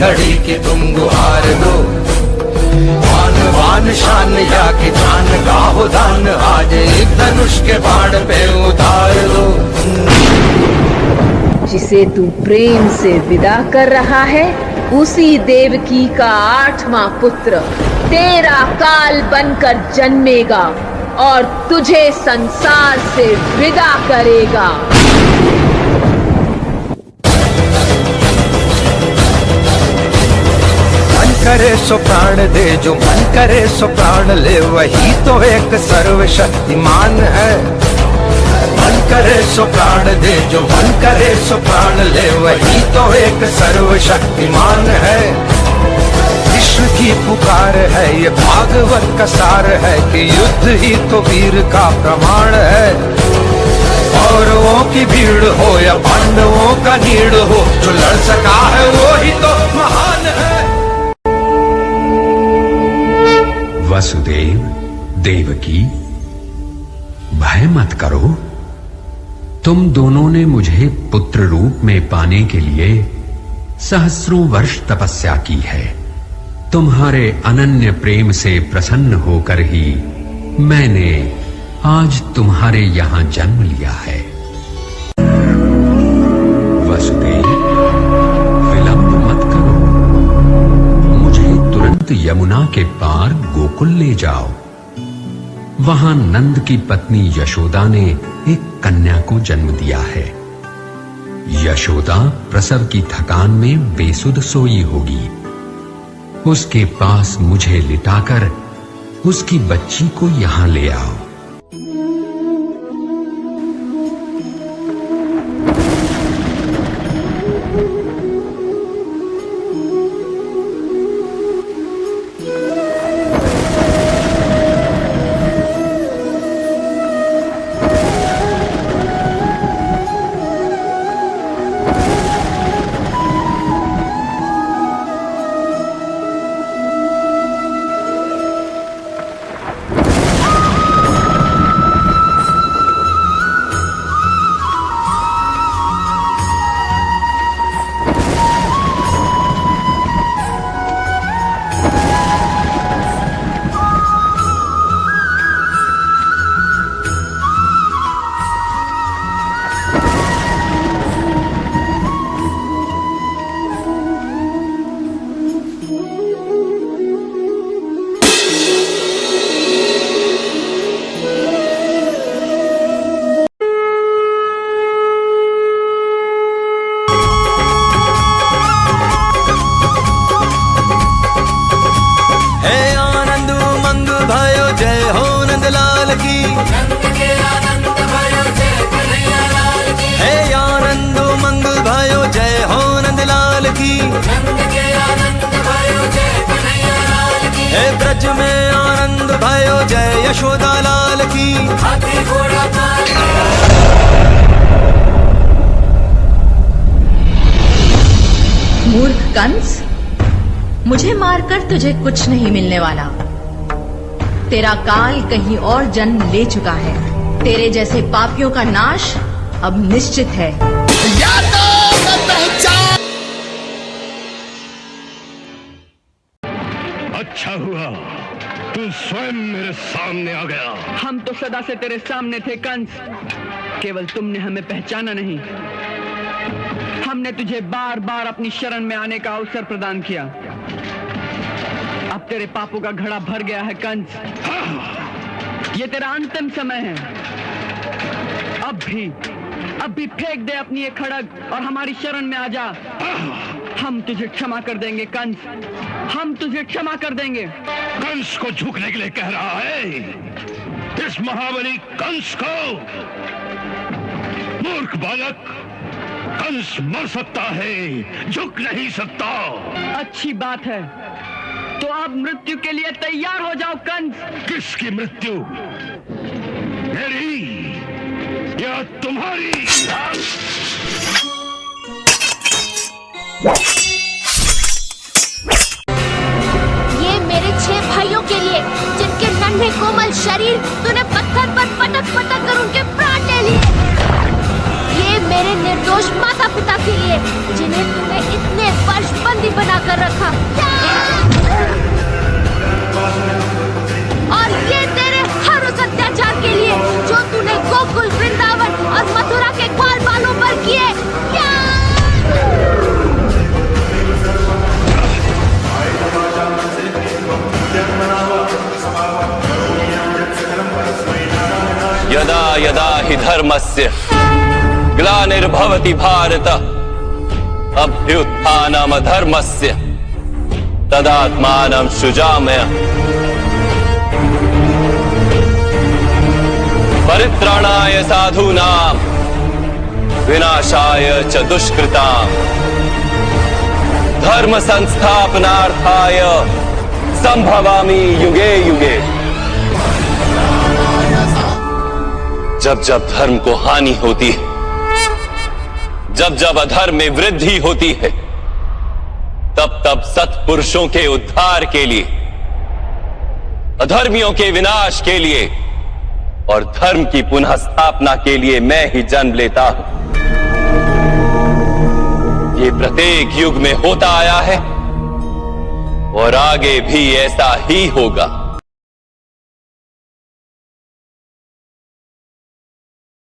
घड़ी की तुम गुहार दो। मान वान शान या कि जान गाहो दान, आज एक धनुष के बाण पे उतार दो। जिसे तू प्रेम से विदा कर रहा है, उसी देवकी का 8वां पुत्र तेरा काल बनकर जन्मेगा और तुझे संसार से विदा करेगा। मन करे सो प्राण दे, जो मन करे सो प्राण ले, वही तो एक सर्वशक्तिमान है। मन करे सो प्राण दे, जो मन करे सो प्राण ले, वही तो एक सर्वशक्तिमान है। विश्व की पुकार है, ये भागवत का सार है कि युद्ध ही तो वीर का प्रमाण है। कौरवों की भीड़ हो या पांडवों का नीड़ हो, जो लड़ सका है वो ही तो महान है। वसुदेव, देवकी, भय मत करो। तुम दोनों ने मुझे पुत्र रूप में पाने के लिए सहस्रों वर्ष तपस्या की है। तुम्हारे अनन्य प्रेम से प्रसन्न होकर ही मैंने आज तुम्हारे यहां जन्म लिया है। वसुदेव, विलंब मत करो, मुझे तुरंत यमुना के पार गोकुल ले जाओ। वहां नंद की पत्नी यशोदा ने एक कन्या को जन्म दिया है। यशोदा प्रसव की थकान में बेसुध सोई होगी। उसके पास मुझे लिटाकर उसकी बच्ची को यहां ले आओ। ब्रज में आनंद भयो, जय यशोदा लाल की। हाथी घोड़ा मूर्ख कंस, मुझे मारकर तुझे कुछ नहीं मिलने वाला। तेरा काल कहीं और जन्म ले चुका है। तेरे जैसे पापियों का नाश अब निश्चित है। अच्छा हुआ तू स्वयं मेरे सामने आ गया। हम तो सदा से तेरे सामने थे कंस, केवल तुमने हमें पहचाना नहीं। हमने तुझे बार बार अपनी शरण में आने का अवसर प्रदान किया। अब तेरे पापों का घड़ा भर गया है कंस। ये तेरा अंतिम समय है। अब भी फेंक दे अपनी ये खड़ग और हमारी शरण में आ जा। हम तुझे क्षमा कर देंगे कंस, हम तुझे क्षमा कर देंगे। कंस को झुकने के लिए कह रहा है? इस महाबली कंस को? मूर्ख बालक, कंस मर सकता है, झुक नहीं सकता। अच्छी बात है, तो अब मृत्यु के लिए तैयार हो जाओ कंस। किसकी मृत्यु? मेरी या तुम्हारी? ये मेरे 6 भाइयों के लिए, जिनके नन्हे कोमल शरीर तूने पत्थर पर पटक पटक कर उनके प्राण ले लिए। ये मेरे निर्दोष माता पिता के लिए, जिन्हें तूने इतने वर्ष बंद बंदी बनाकर रखा। और ये तेरे हर उस अत्याचार के लिए जो तूने गोकुल, वृंदावन और मथुरा के ग्वाल बालों पर किए। यदा यदा हि धर्मस्य ग्लानिर्भवति भारत अभ्युत्थानम् अधर्मस्य तदात्मानं सृजाम्यहम्। परित्राणाय साधूनां विनाशाय च दुष्कृतां धर्म संस्थापनार्थाय संभवामि युगे युगे। जब जब धर्म को हानि होती है, जब जब अधर्म में वृद्धि होती है, तब तब सत्पुरुषों के उद्धार के लिए, अधर्मियों के विनाश के लिए और धर्म की पुनः स्थापना के लिए मैं ही जन्म लेता हूं। ये प्रत्येक युग में होता आया है और आगे भी ऐसा ही होगा।